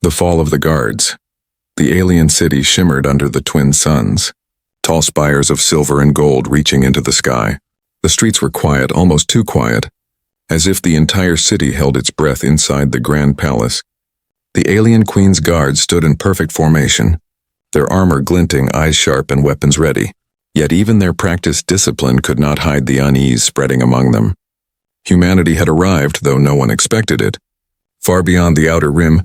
The fall of the guards. The alien city shimmered under the twin suns, tall spires of silver and gold reaching into the sky. The streets were quiet, almost too quiet, as if the entire city held its breath inside the grand palace. The alien queen's guards stood in perfect formation, their armor glinting, eyes sharp and weapons ready. Yet even their practiced discipline could not hide the unease spreading among them. Humanity had arrived, though no one expected it. Far beyond the outer rim,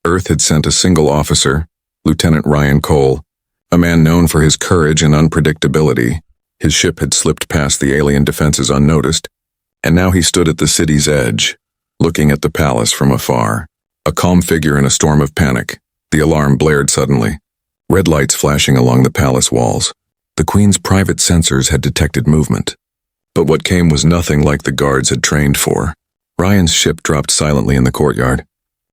Earth had sent a single officer, Lieutenant Ryan Cole, a man known for his courage and unpredictability. His ship had slipped past the alien defenses unnoticed, and now he stood at the city's edge, looking at the palace from afar. A calm figure in a storm of panic. The alarm blared suddenly, red lights flashing along the palace walls. The Queen's private sensors had detected movement, but what came was nothing like the guards had trained for. Ryan's ship dropped silently in the courtyard,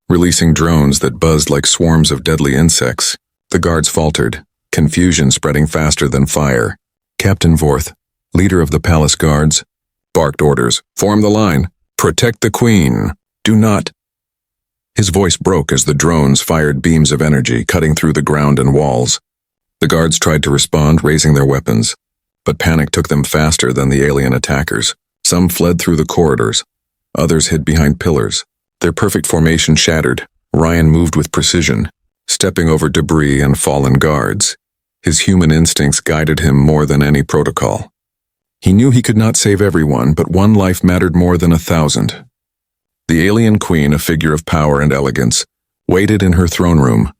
releasing drones that buzzed like swarms of deadly insects. The guards faltered, confusion spreading faster than fire. Captain Vorth, leader of the palace guards, barked orders. "Form the line. Protect the Queen. Do not..." His voice broke as the drones fired beams of energy, cutting through the ground and walls. The guards tried to respond, raising their weapons, but panic took them faster than the alien attackers. Some fled through the corridors. Others hid behind pillars. Their perfect formation shattered. Ryan moved with precision, stepping over debris and fallen guards. His human instincts guided him more than any protocol. He knew he could not save everyone, but one life mattered more than 1,000. The alien queen, a figure of power and elegance, waited in her throne room,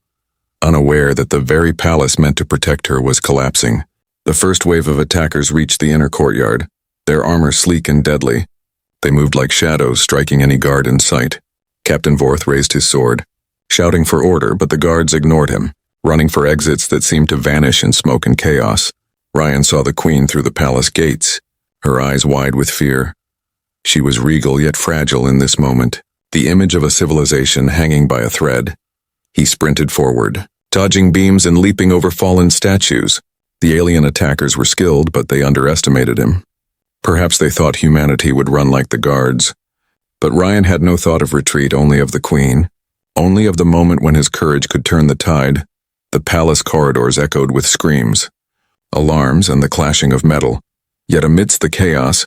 unaware that the very palace meant to protect her was collapsing. The first wave of attackers reached the inner courtyard, their armor sleek and deadly. They moved like shadows, striking any guard in sight. Captain Vorth raised his sword, shouting for order, but the guards ignored him, running for exits that seemed to vanish in smoke and chaos. Ryan saw the Queen through the palace gates, her eyes wide with fear. She was regal yet fragile in this moment, the image of a civilization hanging by a thread. He sprinted forward, dodging beams and leaping over fallen statues. The alien attackers were skilled, but they underestimated him. Perhaps they thought humanity would run like the guards. But Ryan had no thought of retreat, only of the Queen, only of the moment when his courage could turn the tide. The palace corridors echoed with screams, alarms, and the clashing of metal. Yet amidst the chaos,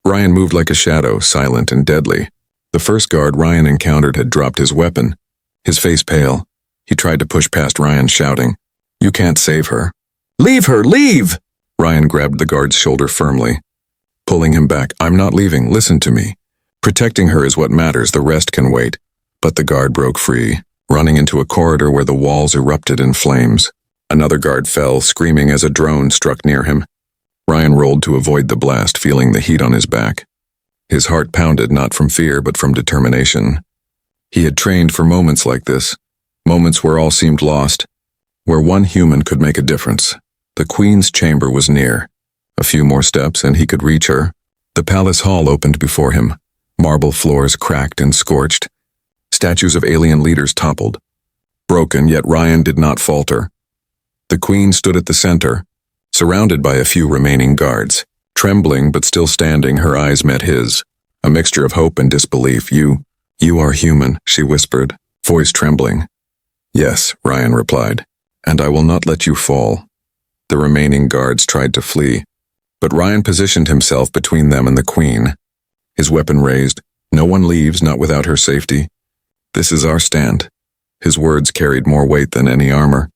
Ryan moved like a shadow, silent and deadly. The first guard Ryan encountered had dropped his weapon, his face pale. He tried to push past Ryan, shouting, "You can't save her." "Leave her, leave!" Ryan grabbed the guard's shoulder firmly, pulling him back. "I'm not leaving, listen to me. Protecting her is what matters, the rest can wait." But the guard broke free, running into a corridor where the walls erupted in flames. Another guard fell, screaming as a drone struck near him. Ryan rolled to avoid the blast, feeling the heat on his back. His heart pounded not from fear but from determination. He had trained for moments like this, moments where all seemed lost, where one human could make a difference. The Queen's chamber was near. A few more steps and he could reach her. The palace hall opened before him, marble floors cracked and scorched. Statues of alien leaders toppled. Broken, yet Ryan did not falter. The Queen stood at the center, surrounded by a few remaining guards. Trembling but still standing, her eyes met his, a mixture of hope and disbelief. You are human," she whispered, voice trembling. "Yes," Ryan replied, "and I will not let you fall." The remaining guards tried to flee, but Ryan positioned himself between them and the Queen, his weapon raised. "No one leaves, not without her safety. This is our stand." His words carried more weight than any armor.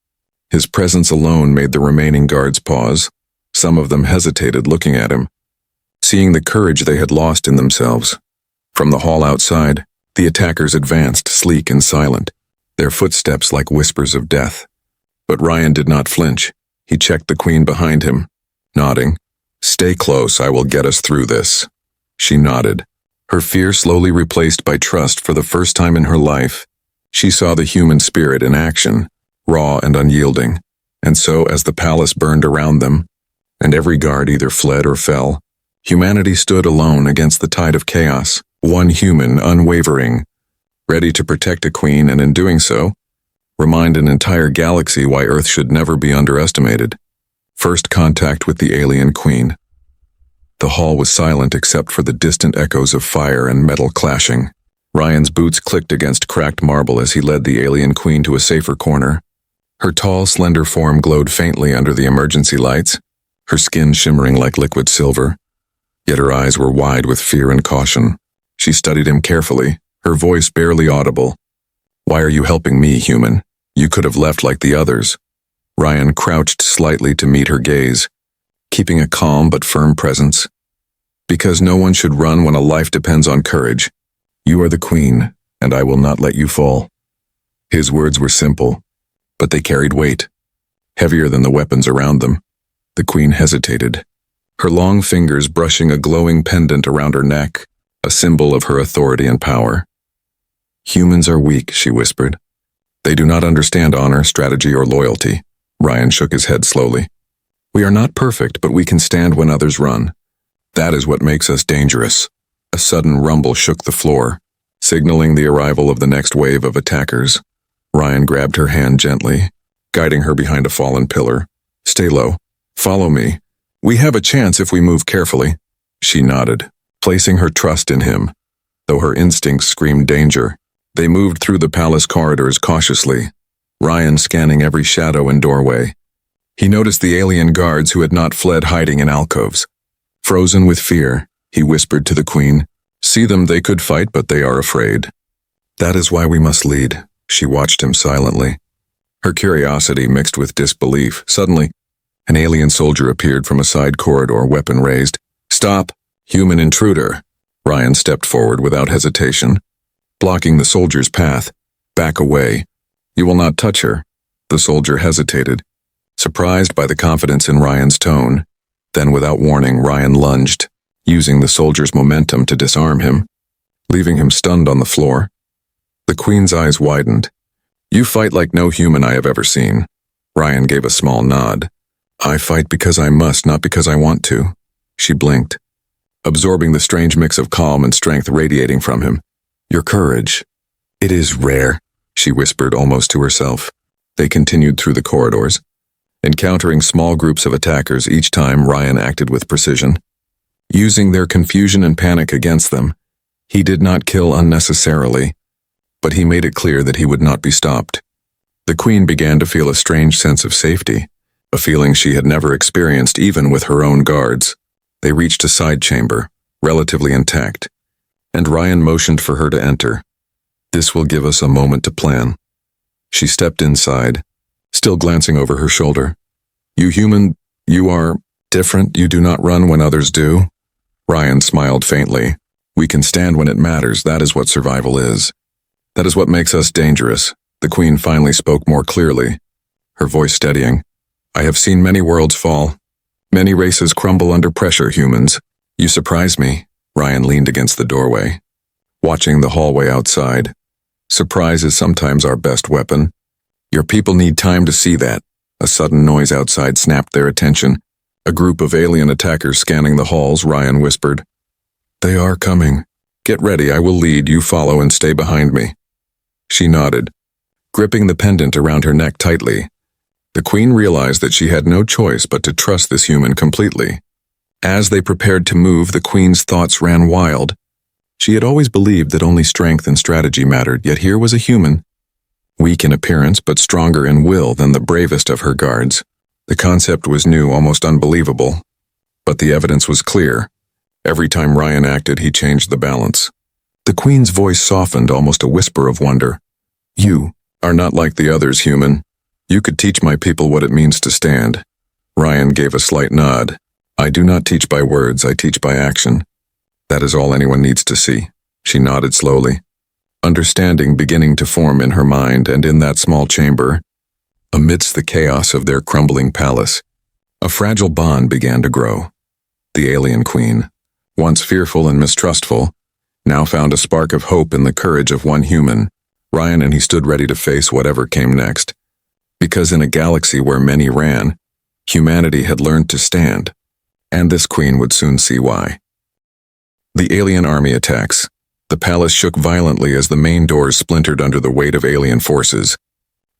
His presence alone made the remaining guards pause. Some of them hesitated, looking at him, seeing the courage they had lost in themselves. From the hall outside, the attackers advanced, sleek and silent, their footsteps like whispers of death. But Ryan did not flinch. He checked the Queen behind him, nodding. "Stay close, I will get us through this." She nodded, her fear slowly replaced by trust. For the first time in her life, she saw the human spirit in action, raw and unyielding. And so, as the palace burned around them, and every guard either fled or fell, humanity stood alone against the tide of chaos, one human, unwavering, ready to protect a Queen, and in doing so, remind an entire galaxy why Earth should never be underestimated. First contact with the alien Queen. The hall was silent except for the distant echoes of fire and metal clashing. Ryan's boots clicked against cracked marble as he led the alien queen to a safer corner. Her tall, slender form glowed faintly under the emergency lights, her skin shimmering like liquid silver. Yet her eyes were wide with fear and caution. She studied him carefully, her voice barely audible. "Why are you helping me, human? You could have left like the others." Ryan crouched slightly to meet her gaze, keeping a calm but firm presence. "Because no one should run when a life depends on courage. You are the queen, and I will not let you fall." His words were simple, but they carried weight, heavier than the weapons around them. The queen hesitated, her long fingers brushing a glowing pendant around her neck, a symbol of her authority and power. "Humans are weak," she whispered. "They do not understand honor, strategy, or loyalty." Ryan shook his head slowly. "We are not perfect, but we can stand when others run. That is what makes us dangerous." A sudden rumble shook the floor, signaling the arrival of the next wave of attackers. Ryan grabbed her hand gently, guiding her behind a fallen pillar. "Stay low. Follow me. We have a chance if we move carefully." She nodded, placing her trust in him, though her instincts screamed danger. They moved through the palace corridors cautiously, Ryan scanning every shadow and doorway. He noticed the alien guards who had not fled, hiding in alcoves. Frozen with fear, he whispered to the queen, "See them, they could fight, but they are afraid." "That is why we must lead." She watched him silently, her curiosity mixed with disbelief. Suddenly, an alien soldier appeared from a side corridor, weapon raised. "Stop, human intruder!" Ryan stepped forward without hesitation, blocking the soldier's path. "Back away. You will not touch her." The soldier hesitated, surprised by the confidence in Ryan's tone. Then, without warning, Ryan lunged, using the soldier's momentum to disarm him, leaving him stunned on the floor. The queen's eyes widened. "You fight like no human I have ever seen." Ryan gave a small nod. "I fight because I must, not because I want to." She blinked, absorbing the strange mix of calm and strength radiating from him. "Your courage. It is rare," she whispered almost to herself. They continued through the corridors, encountering small groups of attackers. Each time Ryan acted with precision, using their confusion and panic against them. He did not kill unnecessarily, but he made it clear that he would not be stopped. The queen began to feel a strange sense of safety, a feeling she had never experienced even with her own guards. They reached a side chamber, relatively intact, and Ryan motioned for her to enter. "This will give us a moment to plan." She stepped inside, still glancing over her shoulder. "You human, you are different. You do not run when others do." Ryan smiled faintly. "We can stand when it matters. That is what survival is. That is what makes us dangerous." The queen finally spoke more clearly, her voice steadying. "I have seen many worlds fall. Many races crumble under pressure, humans. You surprise me." Ryan leaned against the doorway, watching the hallway outside. "Surprise is sometimes our best weapon. Your people need time to see that." A sudden noise outside snapped their attention. A group of alien attackers scanning the halls. Ryan whispered, "They are coming. Get ready, I will lead, you follow and stay behind me." She nodded, gripping the pendant around her neck tightly. The queen realized that she had no choice but to trust this human completely. As they prepared to move, the queen's thoughts ran wild. She had always believed that only strength and strategy mattered, yet here was a human, weak in appearance but stronger in will than the bravest of her guards. The concept was new, almost unbelievable, but the evidence was clear. Every time Ryan acted, he changed the balance. The queen's voice softened, almost a whisper of wonder. "You are not like the others, human. You could teach my people what it means to stand." Ryan gave a slight nod. "I do not teach by words, I teach by action. That is all anyone needs to see." She nodded slowly, understanding beginning to form in her mind. And in that small chamber, amidst the chaos of their crumbling palace, a fragile bond began to grow. The alien queen, once fearful and mistrustful, now found a spark of hope in the courage of one human. Ryan and he stood ready to face whatever came next. Because in a galaxy where many ran, humanity had learned to stand. And this queen would soon see why. The alien army attacks. The palace shook violently as the main doors splintered under the weight of alien forces.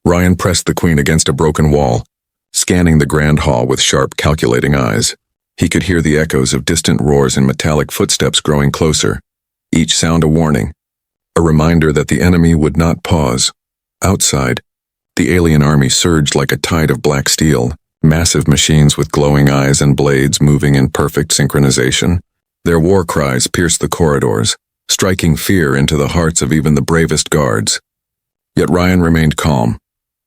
Ryan pressed the queen against a broken wall, scanning the grand hall with sharp, calculating eyes. He could hear the echoes of distant roars and metallic footsteps growing closer, each sound a warning. a reminder that the enemy would not pause. Outside, the alien army surged like a tide of black steel, massive machines with glowing eyes and blades moving in perfect synchronization. Their war cries pierced the corridors, striking fear into the hearts of even the bravest guards. Yet Ryan remained calm,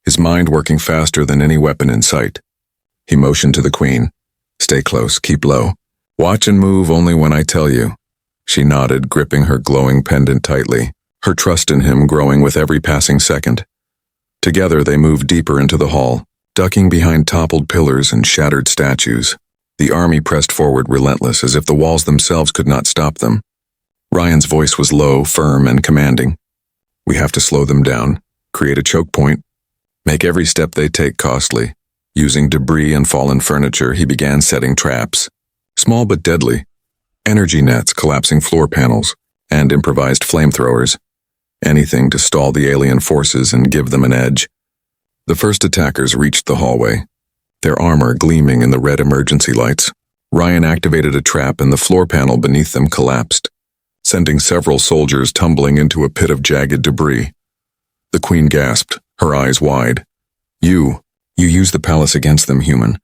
his mind working faster than any weapon in sight. He motioned to the Queen. "Stay close, keep low. Watch and move only when I tell you." She nodded, gripping her glowing pendant tightly, her trust in him growing with every passing second. Together they moved deeper into the hall, ducking behind toppled pillars and shattered statues. The army pressed forward relentless, as if the walls themselves could not stop them. Ryan's voice was low, firm, and commanding. "We have to slow them down, create a choke point, make every step they take costly." Using debris and fallen furniture, he began setting traps. Small but deadly. Energy nets, collapsing floor panels, and improvised flamethrowers. Anything to stall the alien forces and give them an edge. The first attackers reached the hallway, their armor gleaming in the red emergency lights. Ryan activated a trap and the floor panel beneath them collapsed, sending several soldiers tumbling into a pit of jagged debris. The Queen gasped, her eyes wide. You used the palace against them, human."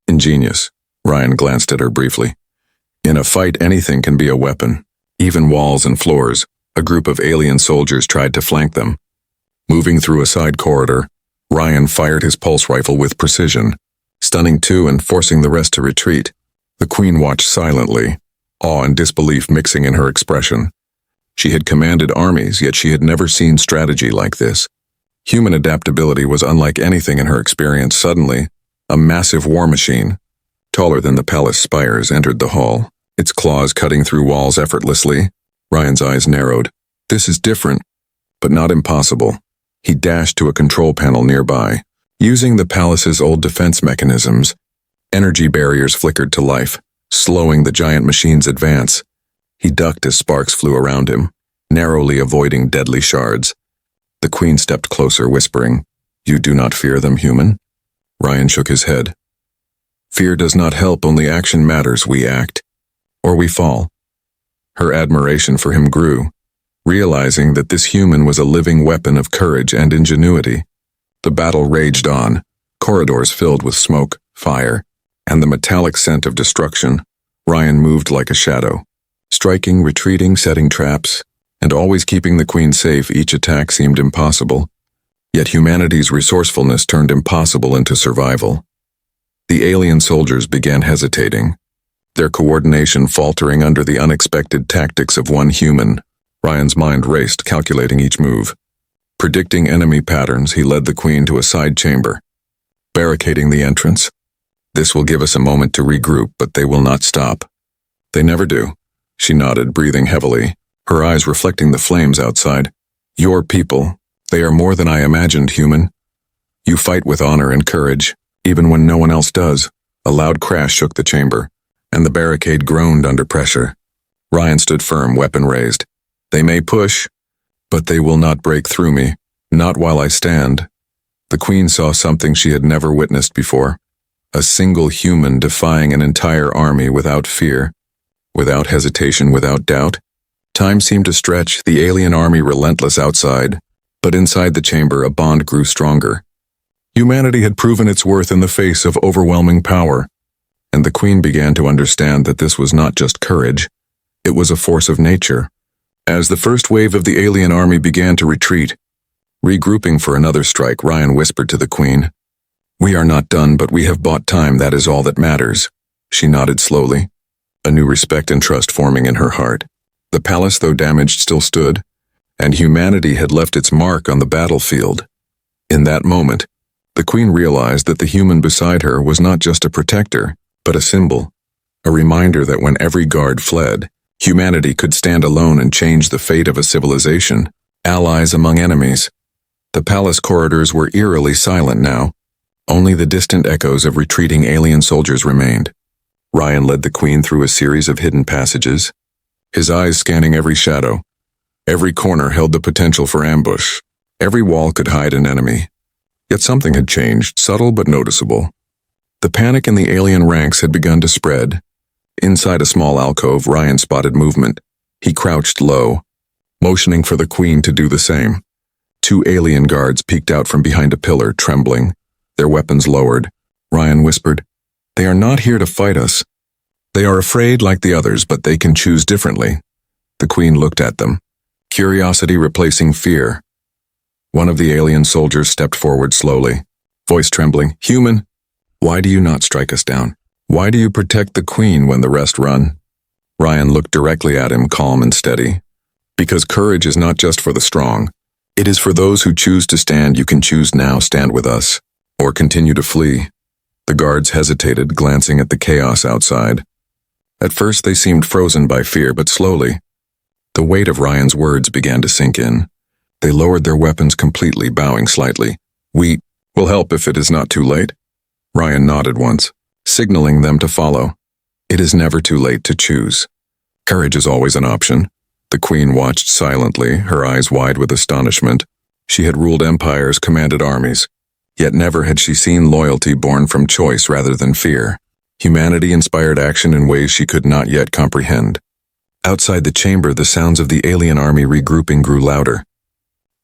"Ingenious." Ryan glanced at her briefly. "In a fight, anything can be a weapon, even walls and floors." A group of alien soldiers tried to flank them. Moving through a side corridor, Ryan fired his pulse rifle with precision, stunning two and forcing the rest to retreat. The Queen watched silently, awe and disbelief mixing in her expression. She had commanded armies, yet she had never seen strategy like this. Human adaptability was unlike anything in her experience. Suddenly, a massive war machine, taller than the palace spires, entered the hall, its claws cutting through walls effortlessly. Ryan's eyes narrowed. This is different, but not impossible. He dashed to a control panel nearby. Using the palace's old defense mechanisms, energy barriers flickered to life, slowing the giant machine's advance. He ducked as sparks flew around him, narrowly avoiding deadly shards. The Queen stepped closer, whispering, "You do not fear them, human?" Ryan shook his head. "Fear does not help, only action matters. We act, or we fall." Her admiration for him grew, realizing that this human was a living weapon of courage and ingenuity. The battle raged on, corridors filled with smoke, fire, and the metallic scent of destruction. Ryan moved like a shadow, striking, retreating, setting traps, and always keeping the Queen safe. Each attack seemed impossible, yet humanity's resourcefulness turned impossible into survival. The alien soldiers began hesitating, their coordination faltering under the unexpected tactics of one human. Ryan's mind raced, calculating each move. Predicting enemy patterns, he led the Queen to a side chamber, barricading the entrance. "This will give us a moment to regroup, but they will not stop." "They never do." She nodded, breathing heavily, her eyes reflecting the flames outside. "Your people, they are more than I imagined, human. You fight with honor and courage, even when no one else does." A loud crash shook the chamber, and the barricade groaned under pressure. Ryan stood firm, weapon raised. "They may push, but they will not break through me, not while I stand." The Queen saw something she had never witnessed before. A single human defying an entire army without fear, without hesitation, without doubt. Time seemed to stretch, the alien army relentless outside, but inside the chamber a bond grew stronger. Humanity had proven its worth in the face of overwhelming power, and the Queen began to understand that this was not just courage, it was a force of nature. As the first wave of the alien army began to retreat, regrouping for another strike, Ryan whispered to the Queen, "We are not done, but we have bought time, that is all that matters." She nodded slowly, a new respect and trust forming in her heart. The palace, though damaged, still stood, and humanity had left its mark on the battlefield. In that moment, the Queen realized that the human beside her was not just a protector, but a symbol, a reminder that when every guard fled, humanity could stand alone and change the fate of a civilization, allies among enemies. The palace corridors were eerily silent now. Only the distant echoes of retreating alien soldiers remained. Ryan led the Queen through a series of hidden passages, his eyes scanning every shadow. Every corner held the potential for ambush. Every wall could hide an enemy. Yet something had changed, subtle but noticeable. The panic in the alien ranks had begun to spread. Inside a small alcove, Ryan spotted movement. He crouched low, motioning for the Queen to do the same. Two alien guards peeked out from behind a pillar, trembling, their weapons lowered. Ryan whispered, "They are not here to fight us. They are afraid like the others, but they can choose differently." The Queen looked at them, curiosity replacing fear. One of the alien soldiers stepped forward slowly, voice trembling, "Human, why do you not strike us down? Why do you protect the Queen when the rest run?" Ryan looked directly at him, calm and steady. "Because courage is not just for the strong. It is for those who choose to stand. You can choose now, stand with us, or continue to flee." The guards hesitated, glancing at the chaos outside. At first they seemed frozen by fear, but slowly, the weight of Ryan's words began to sink in. They lowered their weapons completely, bowing slightly. "We will help if it is not too late." Ryan nodded once, signaling them to follow. It is never too late to choose. Courage is always an option. The Queen watched silently, her eyes wide with astonishment. She had ruled empires, commanded armies, yet never had she seen loyalty born from choice rather than fear. Humanity inspired action in ways she could not yet comprehend. Outside the chamber, the sounds of the alien army regrouping grew louder.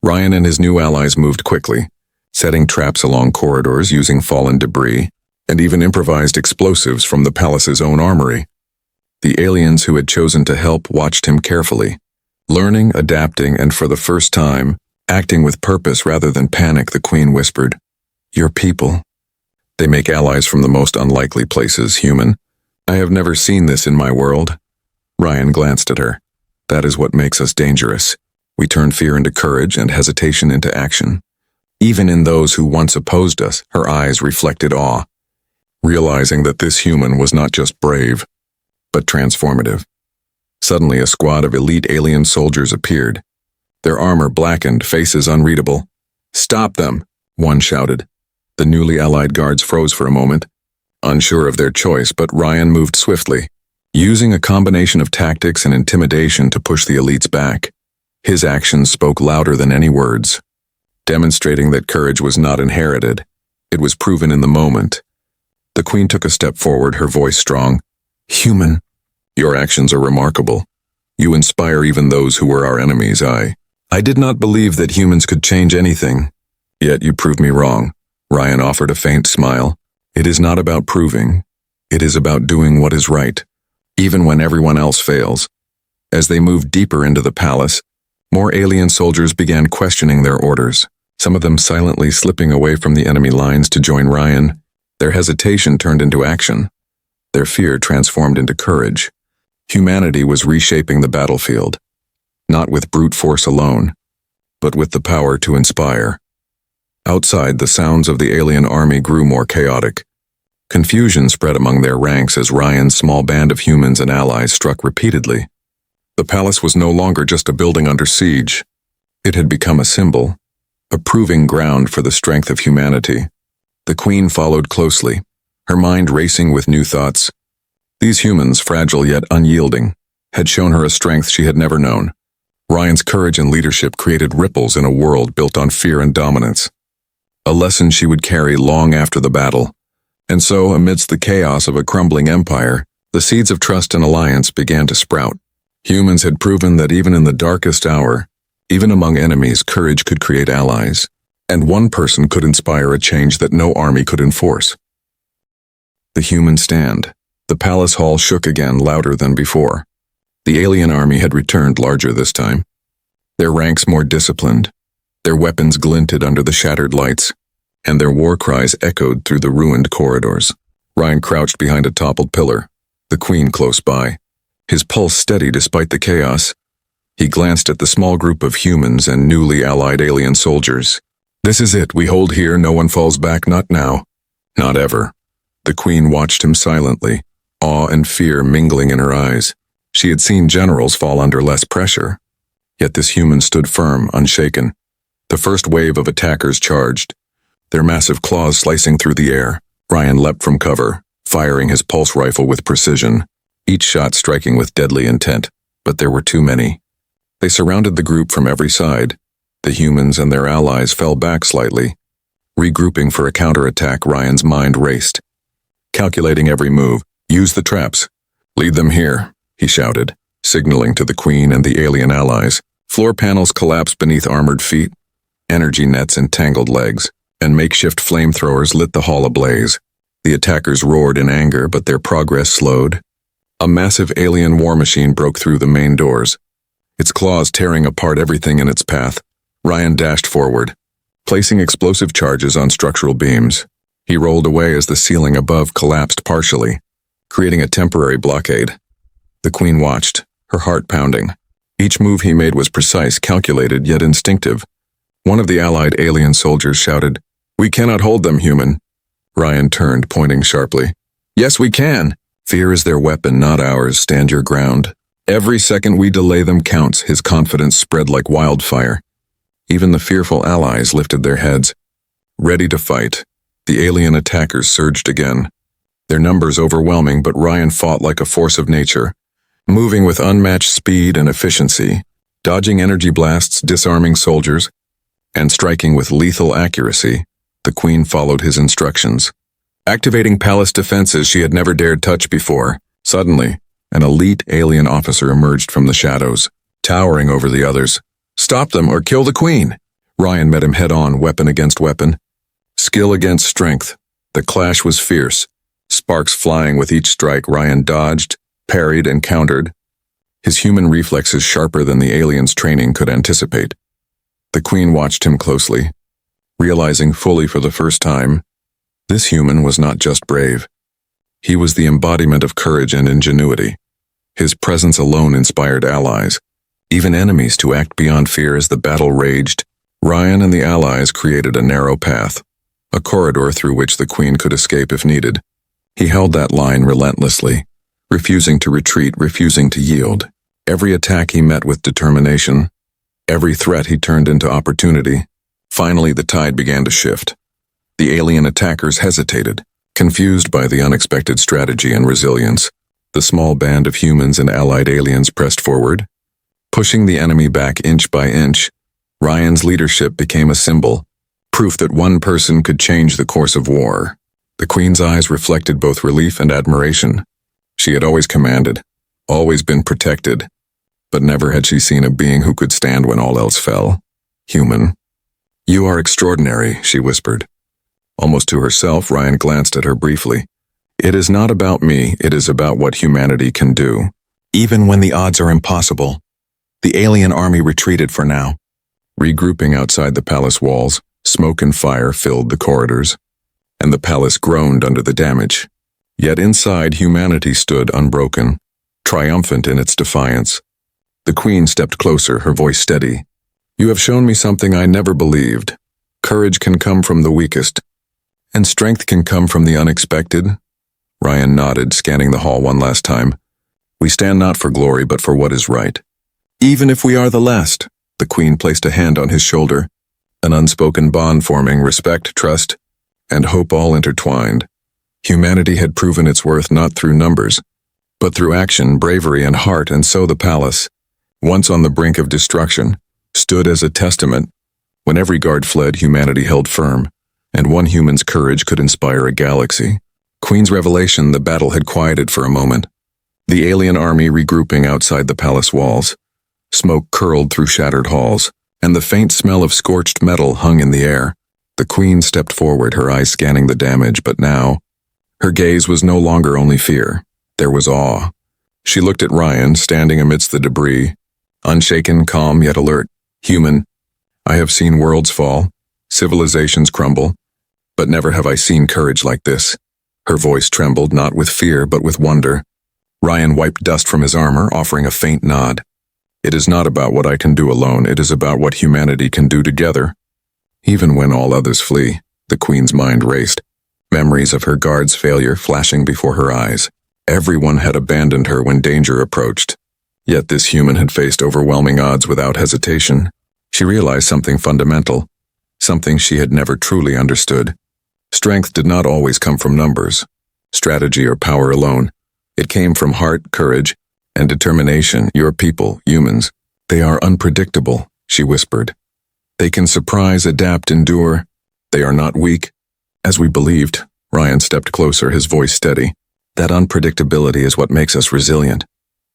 Ryan and his new allies moved quickly, setting traps along corridors using fallen debris, and even improvised explosives from the palace's own armory. The aliens who had chosen to help watched him carefully, learning, adapting, and for the first time, acting with purpose rather than panic. The Queen whispered, "Your people. They make allies from the most unlikely places, human. I have never seen this in my world." Ryan glanced at her. "That is what makes us dangerous. We turn fear into courage and hesitation into action. Even in those who once opposed us." Her eyes reflected awe, realizing that this human was not just brave, but transformative. Suddenly, a squad of elite alien soldiers appeared, their armor blackened, faces unreadable. "Stop them!" one shouted. The newly allied guards froze for a moment, unsure of their choice, but Ryan moved swiftly, using a combination of tactics and intimidation to push the elites back. His actions spoke louder than any words, demonstrating that courage was not inherited. It was proven in the moment. The Queen took a step forward, her voice strong. "Human, your actions are remarkable. You inspire even those who were our enemies. I did not believe that humans could change anything. Yet you proved me wrong." Ryan offered a faint smile. "It is not about proving. It is about doing what is right, even when everyone else fails." As they moved deeper into the palace, more alien soldiers began questioning their orders, some of them silently slipping away from the enemy lines to join Ryan. Their hesitation turned into action. Their fear transformed into courage. Humanity was reshaping the battlefield, not with brute force alone, but with the power to inspire. Outside, the sounds of the alien army grew more chaotic. Confusion spread among their ranks as Ryan's small band of humans and allies struck repeatedly. The palace was no longer just a building under siege. It had become a symbol, a proving ground for the strength of humanity. The Queen followed closely, her mind racing with new thoughts. These humans, fragile yet unyielding, had shown her a strength she had never known. Ryan's courage and leadership created ripples in a world built on fear and dominance, a lesson she would carry long after the battle. And so, amidst the chaos of a crumbling empire, the seeds of trust and alliance began to sprout. Humans had proven that even in the darkest hour, even among enemies, courage could create allies, and one person could inspire a change that no army could enforce. The human stand. The palace hall shook again, louder than before. The alien army had returned, larger this time, their ranks more disciplined. Their weapons glinted under the shattered lights, and their war cries echoed through the ruined corridors. Ryan crouched behind a toppled pillar, the Queen close by, his pulse steady despite the chaos. He glanced at the small group of humans and newly allied alien soldiers. "This is it. We hold here. No one falls back. Not now. Not ever." The Queen watched him silently, awe and fear mingling in her eyes. She had seen generals fall under less pressure, yet this human stood firm, unshaken. The first wave of attackers charged, their massive claws slicing through the air. Ryan leapt from cover, firing his pulse rifle with precision, each shot striking with deadly intent, but there were too many. They surrounded the group from every side. The humans and their allies fell back slightly. Regrouping for a counterattack, Ryan's mind raced, calculating every move. "Use the traps. Lead them here," he shouted, signaling to the Queen and the alien allies. Floor panels collapsed beneath armored feet, energy nets entangled legs, and makeshift flamethrowers lit the hall ablaze. The attackers roared in anger, but their progress slowed. A massive alien war machine broke through the main doors, its claws tearing apart everything in its path. Ryan dashed forward, placing explosive charges on structural beams. He rolled away as the ceiling above collapsed partially, creating a temporary blockade. The Queen watched, her heart pounding. Each move he made was precise, calculated, yet instinctive. One of the allied alien soldiers shouted, "We cannot hold them, human." Ryan turned, pointing sharply. "Yes, we can. Fear is their weapon, not ours. Stand your ground. Every second we delay them counts." His confidence spread like wildfire. Even the fearful allies lifted their heads, ready to fight. The alien attackers surged again, their numbers overwhelming, but Ryan fought like a force of nature, moving with unmatched speed and efficiency, dodging energy blasts, disarming soldiers, and striking with lethal accuracy. The Queen followed his instructions, activating palace defenses she had never dared touch before. Suddenly, an elite alien officer emerged from the shadows, towering over the others. "Stop them or kill the Queen!" Ryan met him head-on, weapon against weapon, skill against strength. The clash was fierce, sparks flying with each strike. Ryan dodged, parried, and countered, his human reflexes sharper than the alien's training could anticipate. The Queen watched him closely, realizing fully for the first time, this human was not just brave. He was the embodiment of courage and ingenuity. His presence alone inspired allies, even enemies, to act beyond fear as the battle raged. Ryan and the allies created a narrow path, a corridor through which the Queen could escape if needed. He held that line relentlessly, refusing to retreat, refusing to yield. Every attack he met with determination. Every threat he turned into opportunity. Finally, the tide began to shift. The alien attackers hesitated, confused by the unexpected strategy and resilience. The small band of humans and allied aliens pressed forward, pushing the enemy back inch by inch. Ryan's leadership became a symbol, proof that one person could change the course of war. The Queen's eyes reflected both relief and admiration. She had always commanded, always been protected, but never had she seen a being who could stand when all else fell. Human. "You are extraordinary," she whispered. Almost to herself, Ryan glanced at her briefly. "It is not about me, it is about what humanity can do." Even when the odds are impossible, the alien army retreated for now. Regrouping outside the palace walls, smoke and fire filled the corridors, and the palace groaned under the damage. Yet inside, humanity stood unbroken, triumphant in its defiance. The Queen stepped closer, her voice steady. "You have shown me something I never believed. Courage can come from the weakest, and strength can come from the unexpected." Ryan nodded, scanning the hall one last time. "We stand not for glory, but for what is right. Even if we are the last." The Queen placed a hand on his shoulder, an unspoken bond forming, respect, trust, and hope all intertwined. Humanity had proven its worth not through numbers, but through action, bravery, and heart, and so the palace, once on the brink of destruction, stood as a testament. When every guard fled, humanity held firm, and one human's courage could inspire a galaxy. Queen's revelation, the battle had quieted for a moment. The alien army regrouping outside the palace walls. Smoke curled through shattered halls, and the faint smell of scorched metal hung in the air. The Queen stepped forward, her eyes scanning the damage, but now, her gaze was no longer only fear. There was awe. She looked at Ryan, standing amidst the debris, unshaken, calm, yet alert. "Human, I have seen worlds fall, civilizations crumble, but never have I seen courage like this." Her voice trembled, not with fear, but with wonder. Ryan wiped dust from his armor, offering a faint nod. "It is not about what I can do alone, it is about what humanity can do together." Even when all others flee, the Queen's mind raced, memories of her guard's failure flashing before her eyes. Everyone had abandoned her when danger approached. Yet this human had faced overwhelming odds without hesitation. She realized something fundamental, something she had never truly understood. Strength did not always come from numbers, strategy, or power alone. It came from heart, courage, and determination. "Your people, humans, they are unpredictable," she whispered. "They can surprise, adapt, endure. They are not weak, as we believed." Ryan stepped closer, his voice steady. "That unpredictability is what makes us resilient.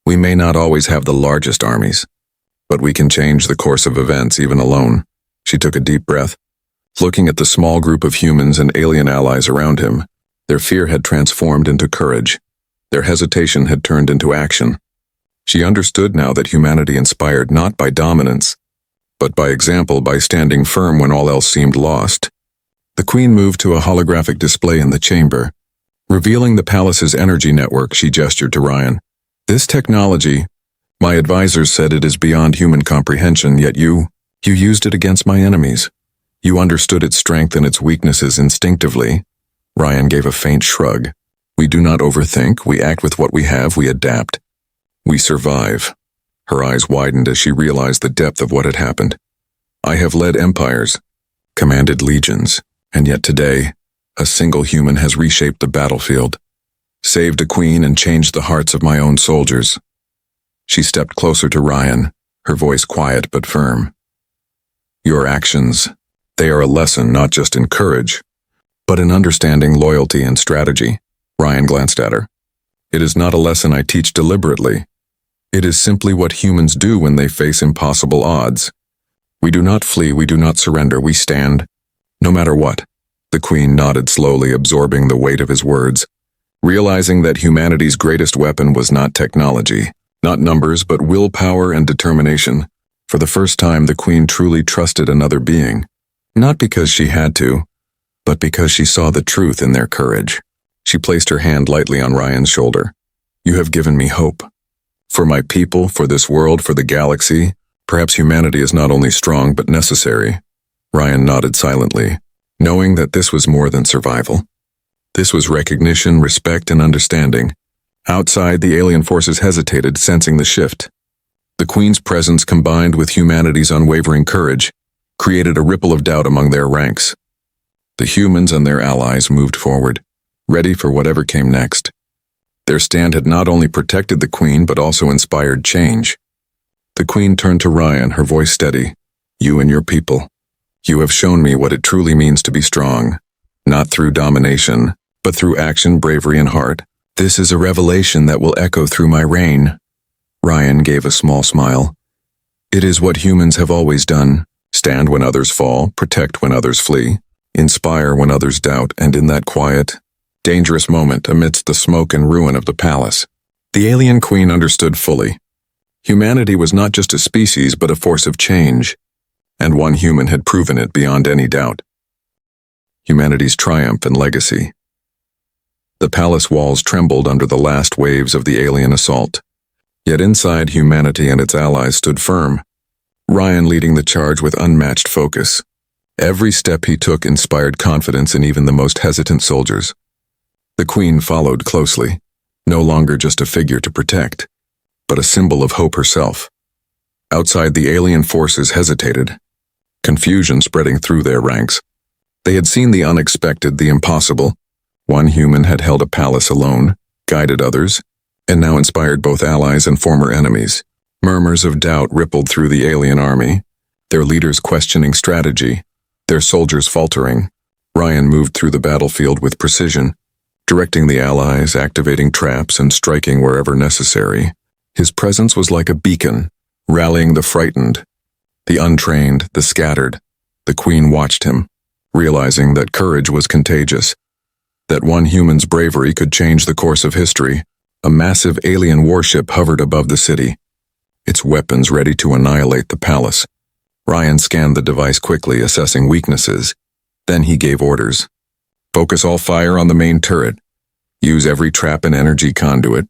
We may not always have the largest armies, But we can change the course of events even alone. She took a deep breath. Looking at the small group of humans and alien allies around him, their fear had transformed into courage. Their hesitation had turned into action. She understood now that humanity inspired not by dominance, but by example, by standing firm when all else seemed lost. The Queen moved to a holographic display in the chamber. Revealing the palace's energy network, she gestured to Ryan. This technology, my advisors said it is beyond human comprehension, yet you used it against my enemies. You understood its strength and its weaknesses instinctively. Ryan gave a faint shrug. We do not overthink, we act with what we have, we adapt. We survive. Her eyes widened as she realized the depth of what had happened. I have led empires, commanded legions, and yet today, a single human has reshaped the battlefield, saved a queen and changed the hearts of my own soldiers. She stepped closer to Ryan, her voice quiet but firm. Your actions, they are a lesson not just in courage, but in understanding loyalty and strategy. Ryan glanced at her. It is not a lesson I teach deliberately. It is simply what humans do when they face impossible odds. We do not flee, we do not surrender, we stand, no matter what. The Queen nodded slowly, absorbing the weight of his words, realizing that humanity's greatest weapon was not technology, not numbers, but willpower and determination. For the first time, the Queen truly trusted another being, not because she had to, but because she saw the truth in their courage. She placed her hand lightly on Ryan's shoulder. You have given me hope. For my people, for this world, for the galaxy, perhaps humanity is not only strong but necessary. Ryan nodded silently, knowing that this was more than survival. This was recognition, respect, and understanding. Outside, the alien forces hesitated, sensing the shift. The Queen's presence, combined with humanity's unwavering courage, created a ripple of doubt among their ranks. The humans and their allies moved forward, ready for whatever came next. Their stand had not only protected the Queen but also inspired change. The Queen turned to Ryan, her voice steady. You and your people. You have shown me what it truly means to be strong, not through domination, but through action, bravery, and heart. This is a revelation that will echo through my reign. Ryan gave a small smile. It is what humans have always done. Stand when others fall, protect when others flee, inspire when others doubt, and in that quiet, dangerous moment amidst the smoke and ruin of the palace, the alien Queen understood fully. Humanity was not just a species but a force of change, and one human had proven it beyond any doubt. Humanity's triumph and legacy. The palace walls trembled under the last waves of the alien assault, yet inside humanity and its allies stood firm, Ryan leading the charge with unmatched focus. Every step he took inspired confidence in even the most hesitant soldiers. The Queen followed closely, no longer just a figure to protect, but a symbol of hope herself. Outside, the alien forces hesitated, confusion spreading through their ranks. They had seen the unexpected, the impossible. One human had held a palace alone, guided others, and now inspired both allies and former enemies. Murmurs of doubt rippled through the alien army, their leaders questioning strategy, their soldiers faltering. Ryan moved through the battlefield with precision, directing the allies, activating traps, and striking wherever necessary. His presence was like a beacon, rallying the frightened, the untrained, the scattered. The Queen watched him, realizing that courage was contagious, that one human's bravery could change the course of history. A massive alien warship hovered above the city, its weapons ready to annihilate the palace. Ryan scanned the device quickly, assessing weaknesses. Then he gave orders. Focus all fire on the main turret. Use every trap and energy conduit.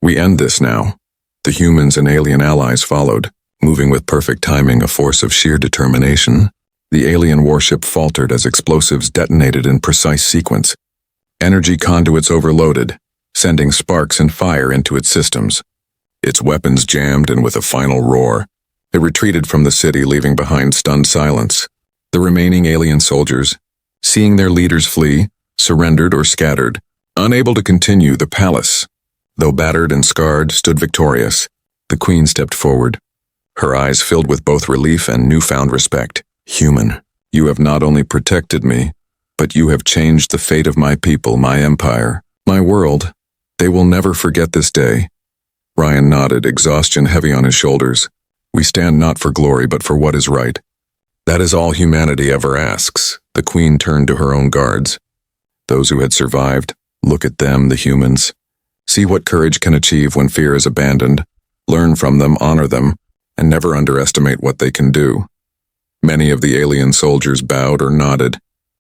We end this now. The humans and alien allies followed, moving with perfect timing, a force of sheer determination. The alien warship faltered as explosives detonated in precise sequence. Energy conduits overloaded, sending sparks and fire into its systems. Its weapons jammed, and with a final roar, it retreated from the city, leaving behind stunned silence. The remaining alien soldiers, seeing their leaders flee, surrendered or scattered, unable to continue. The palace, though battered and scarred, stood victorious. The Queen stepped forward, her eyes filled with both relief and newfound respect. Human, you have not only protected me, but you have changed the fate of my people, my empire, my world. They will never forget this day. Ryan nodded, exhaustion heavy on his shoulders. We stand not for glory but for what is right. That is all humanity ever asks. The Queen turned to her own guards. Those who had survived, look at them, the humans. See what courage can achieve when fear is abandoned. Learn from them, honor them, and never underestimate what they can do. Many of the alien soldiers bowed or nodded,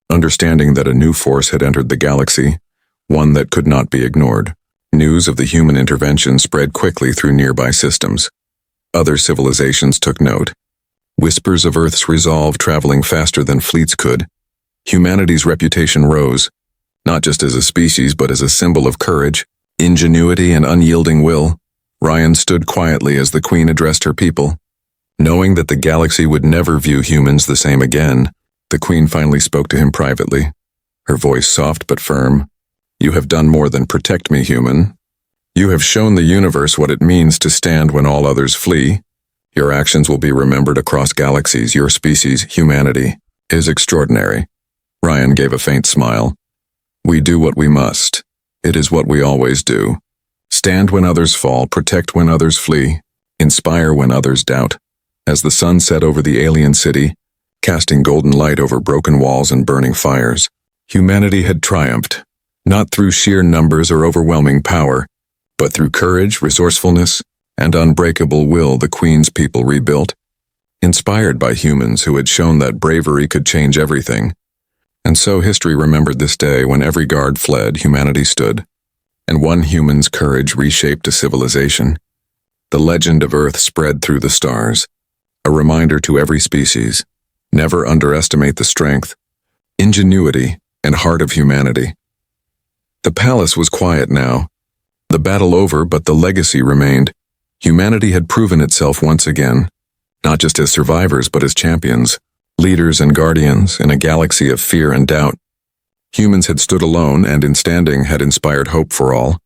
understanding that a new force had entered the galaxy, one that could not be ignored. News of the human intervention spread quickly through nearby systems. Other civilizations took note. Whispers of Earth's resolve traveling faster than fleets could. Humanity's reputation rose, not just as a species but as a symbol of courage, ingenuity, and unyielding will. Ryan stood quietly as the Queen addressed her people. Knowing that the galaxy would never view humans the same again, the Queen finally spoke to him privately, her voice soft but firm. You have done more than protect me, human. You have shown the universe what it means to stand when all others flee. Your actions will be remembered across galaxies. Your species, humanity, is extraordinary. Ryan gave a faint smile. We do what we must. It is what we always do. Stand when others fall, protect when others flee, inspire when others doubt. As the sun set over the alien city, casting golden light over broken walls and burning fires, humanity had triumphed, not through sheer numbers or overwhelming power, but through courage, resourcefulness, and unbreakable will. The Queen's people rebuilt, inspired by humans who had shown that bravery could change everything. And so history remembered this day when every guard fled, humanity stood, and one human's courage reshaped a civilization. The legend of Earth spread through the stars, a reminder to every species: never underestimate the strength, ingenuity, and heart of humanity. The palace was quiet now. The battle over, but the legacy remained. Humanity had proven itself once again, not just as survivors but as champions, leaders and guardians in a galaxy of fear and doubt. Humans had stood alone and in standing had inspired hope for all.